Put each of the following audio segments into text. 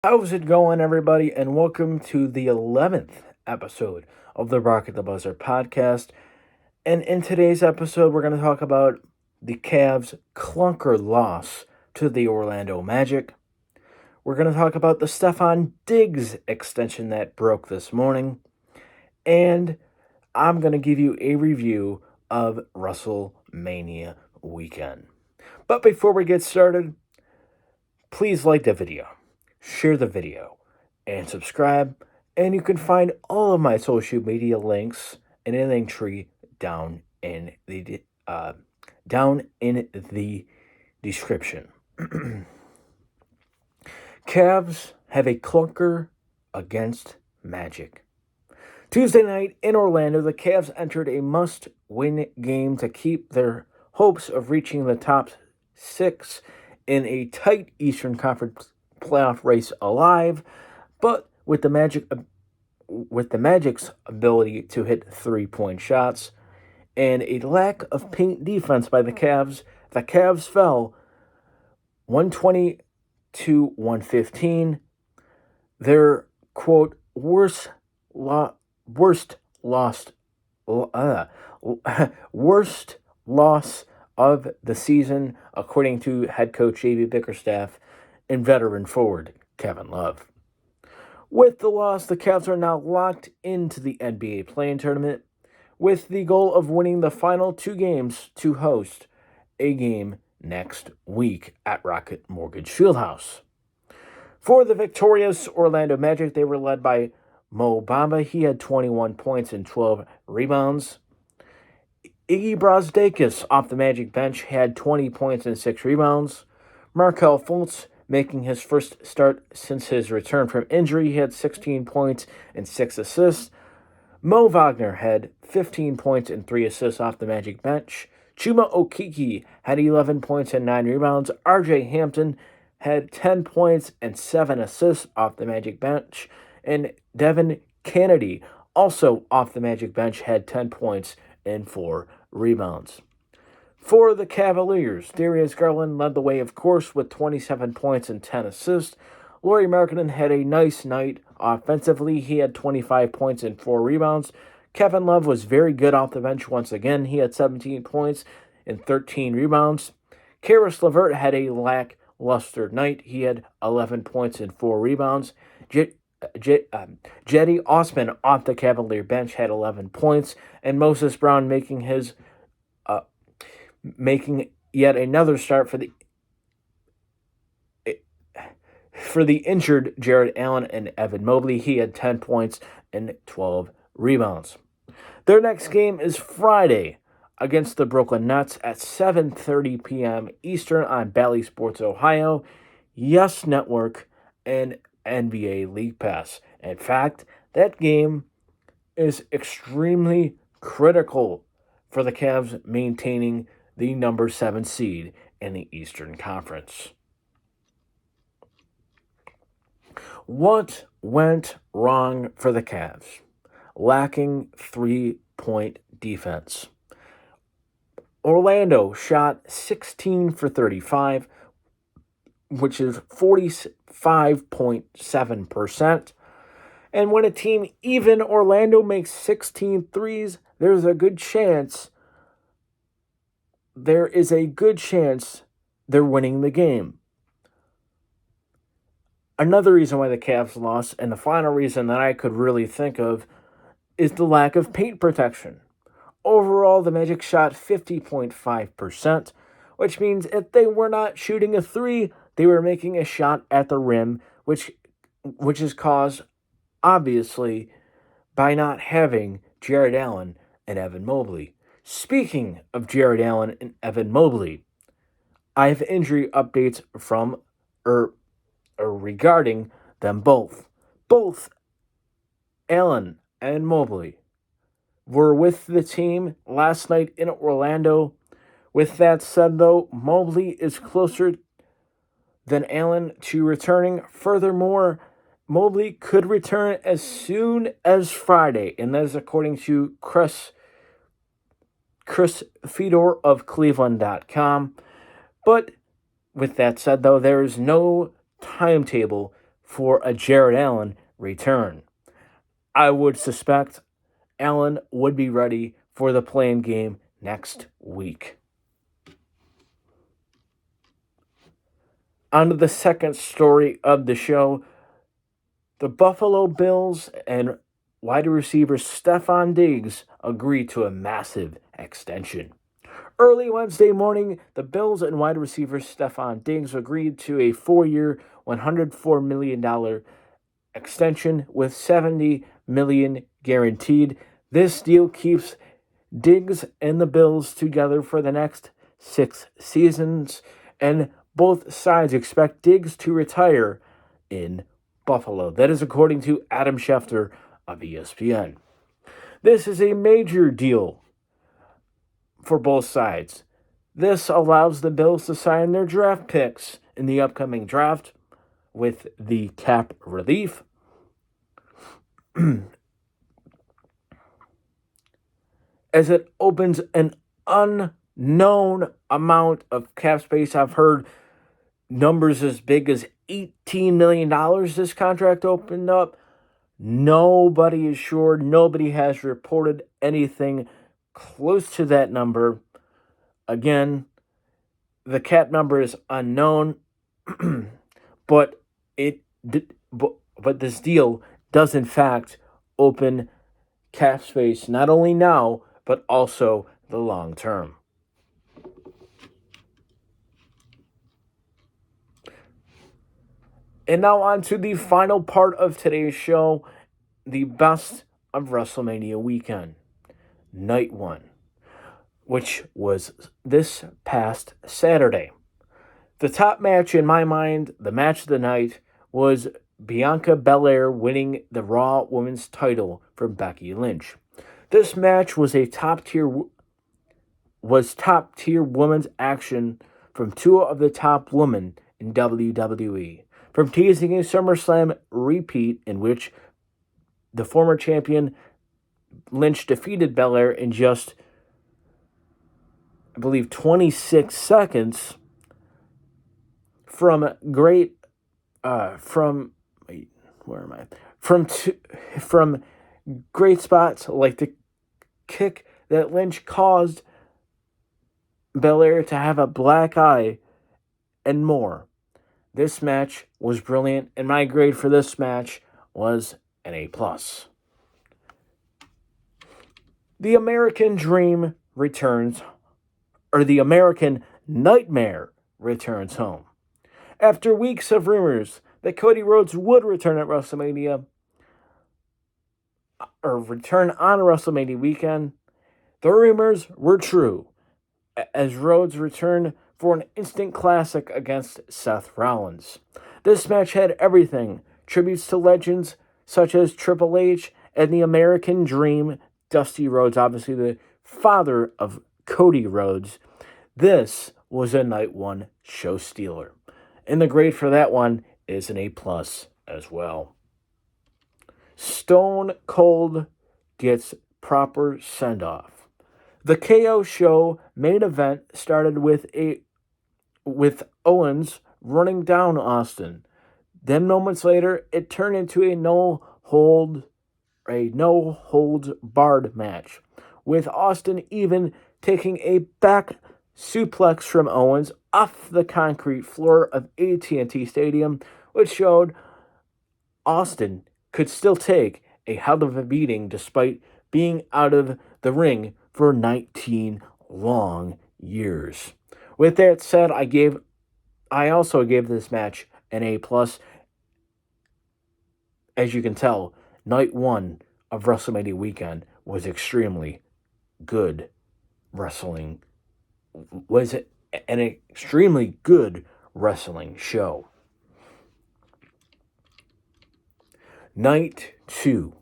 How's it going, everybody? And welcome to the 11th episode of the Rocket the Buzzer podcast. And in today's episode, we're going to talk about the Cavs' clunker loss to the Orlando Magic. We're going to talk about the Stephon Diggs extension that broke this morning. And I'm going to give you a review of WrestleMania weekend. But before we get started, please like the video, share the video, and subscribe. And you can find all of my social media links in a link tree down in the description. Cavs have a clunker against Magic. Tuesday night in Orlando, the Cavs entered a must-win game to keep their hopes of reaching the top six in a tight Eastern Conference playoff race alive, but with the Magic's ability to hit three-point shots and a lack of paint defense by the Cavs fell 120 to 115. Their quote worst loss of the season, according to head coach J.B. Bickerstaff and veteran forward Kevin Love. With the loss, the Cavs are now locked into the NBA play-in tournament with the goal of winning the final two games to host a game next week at Rocket Mortgage Fieldhouse. For the victorious Orlando Magic, they were led by Mo Bamba. He had 21 points and 12 rebounds. Iggy Brasdeikis off the Magic bench had 20 points and 6 rebounds. Markelle Fultz, making his first start since his return from injury, he had 16 points and 6 assists. Mo Wagner had 15 points and 3 assists off the Magic bench. Chuma Okeke had 11 points and 9 rebounds. RJ Hampton had 10 points and 7 assists off the Magic bench. And Devin Kennedy, also off the Magic bench, had 10 points and 4 rebounds. For the Cavaliers, Darius Garland led the way, of course, with 27 points and 10 assists. Lauri Markkanen had a nice night offensively. He had 25 points and 4 rebounds. Kevin Love was very good off the bench once again. He had 17 points and 13 rebounds. Karis LeVert had a lackluster night. He had 11 points and 4 rebounds. Jetty Osman off the Cavalier bench had 11 points, and Moses Brown making yet another start for the injured Jared Allen and Evan Mobley. He had 10 points and 12 rebounds. Their next game is Friday against the Brooklyn Nets at 7:30 p.m. Eastern on Bally Sports Ohio, Yes Network, and NBA League Pass. In fact, that game is extremely critical for the Cavs maintaining the number 7 seed in the Eastern Conference. What went wrong for the Cavs? Lacking three-point defense. Orlando shot 16 for 35, which is 45.7%. And when a team, even Orlando, makes 16 threes, there is a good chance they're winning the game. Another reason why the Cavs lost, and the final reason that I could really think of, is the lack of paint protection. Overall, the Magic shot 50.5%, which means if they were not shooting a three, they were making a shot at the rim, which is caused, obviously, by not having Jared Allen and Evan Mobley. Speaking of Jared Allen and Evan Mobley, I have injury updates regarding them both. Both Allen and Mobley were with the team last night in Orlando. With that said, though, Mobley is closer than Allen to returning. Furthermore, Mobley could return as soon as Friday, and that is according to Chris Fedor of Cleveland.com. But with that said, though, there is no timetable for a Jared Allen return. I would suspect Allen would be ready for the play-in game next week. On to the second story of the show. The Buffalo Bills and wide receiver Stephon Diggs agreed to a massive extension. Early Wednesday morning, the Bills and wide receiver Stephon Diggs agreed to a 4-year, $104 million extension with $70 million guaranteed. This deal keeps Diggs and the Bills together for the next 6 seasons, and both sides expect Diggs to retire in Buffalo. That is according to Adam Schefter of ESPN. This is a major deal for both sides. This allows the Bills to sign their draft picks in the upcoming draft with the cap relief. As it opens an unknown amount of cap space. I've heard numbers as big as $18 million this contract opened up. Nobody is sure. Nobody has reported anything close to that number. Again, the cap number is unknown, but this deal does in fact open cap space not only now but also the long term. And now on to the final part of today's show, the best of WrestleMania weekend, night one, which was this past Saturday. The top match in my mind, the match of the night, was Bianca Belair winning the Raw Women's title from Becky Lynch. This match was top tier women's action from two of the top women in WWE. From teasing a SummerSlam repeat in which the former champion Lynch defeated Belair in just, I believe, 26 seconds, from great spots like the kick that Lynch caused Belair to have a black eye and more. This match was brilliant, and my grade for this match was an A+. The American Dream returns, or the American Nightmare returns home. After weeks of rumors that Cody Rhodes would return at WrestleMania, or return on WrestleMania weekend, the rumors were true, as Rhodes returned for an instant classic against Seth Rollins. This match had everything: tributes to legends such as Triple H and the American Dream, Dusty Rhodes, obviously the father of Cody Rhodes. This was a night one show stealer, and the grade for that one is an A+ as well. Stone Cold gets proper send-off. The KO show main event started with Owens running down Austin. Then moments later, it turned into a no holds barred match, with Austin even taking a back suplex from Owens off the concrete floor of AT&T Stadium, which showed Austin could still take a hell of a beating despite being out of the ring for 19 long years. With that said, I also gave this match an A+. As you can tell, night one of WrestleMania weekend was extremely good wrestling. Was an extremely good wrestling show. Night 2.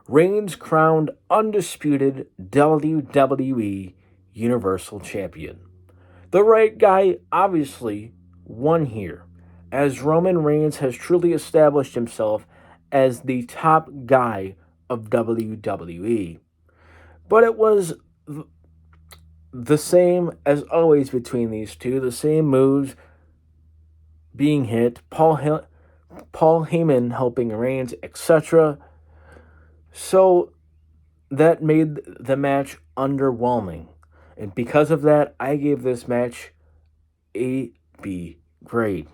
Reigns crowned undisputed WWE Universal Champion. The right guy obviously won here, as Roman Reigns has truly established himself as the top guy of WWE. But it was the same as always between these two, the same moves being hit. Paul Paul Heyman helping Reigns, etc. So that made the match underwhelming. And because of that, I gave this match a B grade.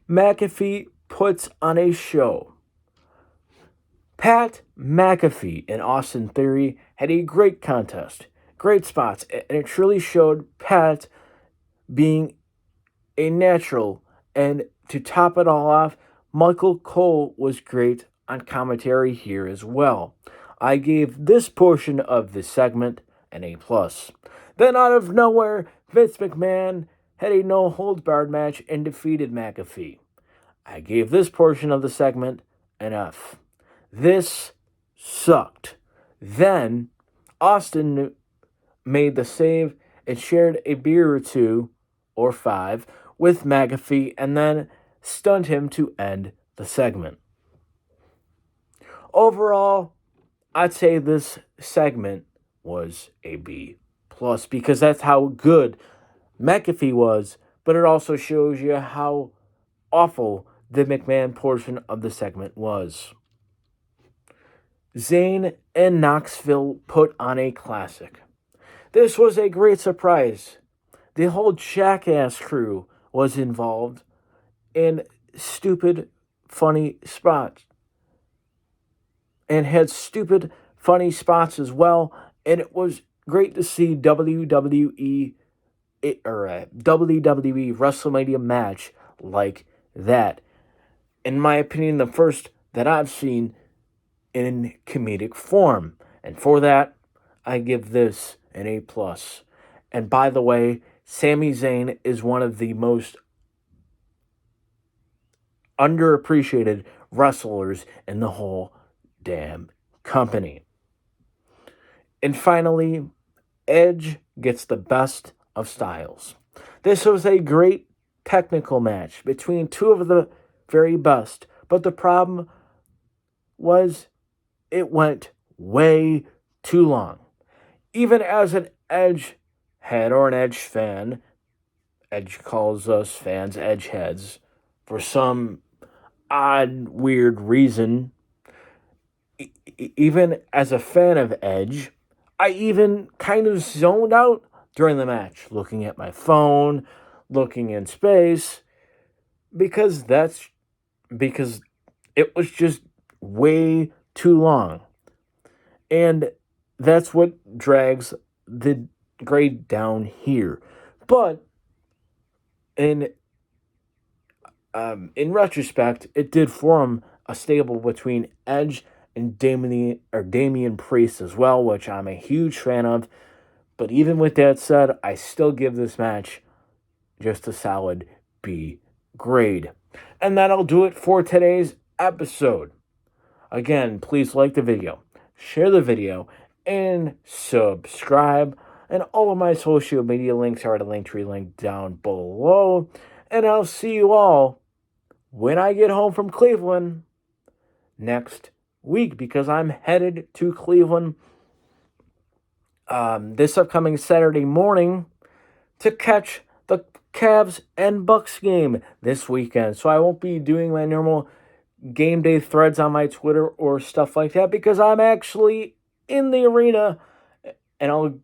McAfee puts on a show. Pat McAfee and Austin Theory had a great contest, great spots, and it truly showed Pat being a natural. And to top it all off, Michael Cole was great on commentary here as well. I gave this portion of the segment an A+. Then out of nowhere, Vince McMahon had a no-holds-barred match and defeated McAfee. I gave this portion of the segment an F. This sucked. Then Austin made the save and shared a beer or two, or 5, with McAfee and then stunned him to end the segment. Overall, I'd say this segment was a B+, because that's how good McAfee was, but it also shows you how awful the McMahon portion of the segment was. Zayn and Knoxville put on a classic. This was a great surprise. The whole Jackass crew was involved in stupid, funny spots. And had stupid, funny spots as well. And it was great to see WWE WrestleMania match like that. In my opinion, the first that I've seen in comedic form. And for that, I give this an A+. And by the way, Sami Zayn is one of the most underappreciated wrestlers in the whole damn company. And finally, Edge gets the best of Styles. This was a great technical match between two of the very best, but the problem was it went way too long. Even as an Edge head or an Edge fan, Edge calls us fans Edge heads for some odd, weird reason. Even as a fan of Edge, I even kind of zoned out during the match, looking at my phone, looking in space, because it was just way too long. And that's what drags the grade down here. But in retrospect, it did form a stable between Edge and Damian Priest as well, which I'm a huge fan of. But even with that said, I still give this match just a solid B grade. And that'll do it for today's episode. Again, please like the video, share the video, and subscribe. And all of my social media links are at a Linktree link down below. And I'll see you all when I get home from Cleveland next week, because I'm headed to Cleveland this upcoming Saturday morning to catch the Cavs and Bucks game this weekend. So I won't be doing my normal game day threads on my Twitter or stuff like that, because I'm actually in the arena, and I'll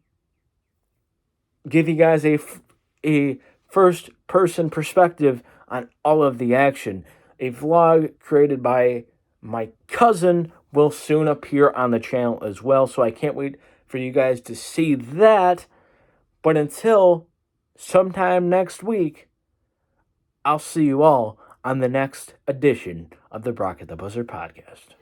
give you guys a first-person perspective on all of the action. A vlog created by my cousin will soon appear on the channel as well, so I can't wait for you guys to see that. But until sometime next week, I'll see you all on the next edition of the Brock at the Buzzer podcast.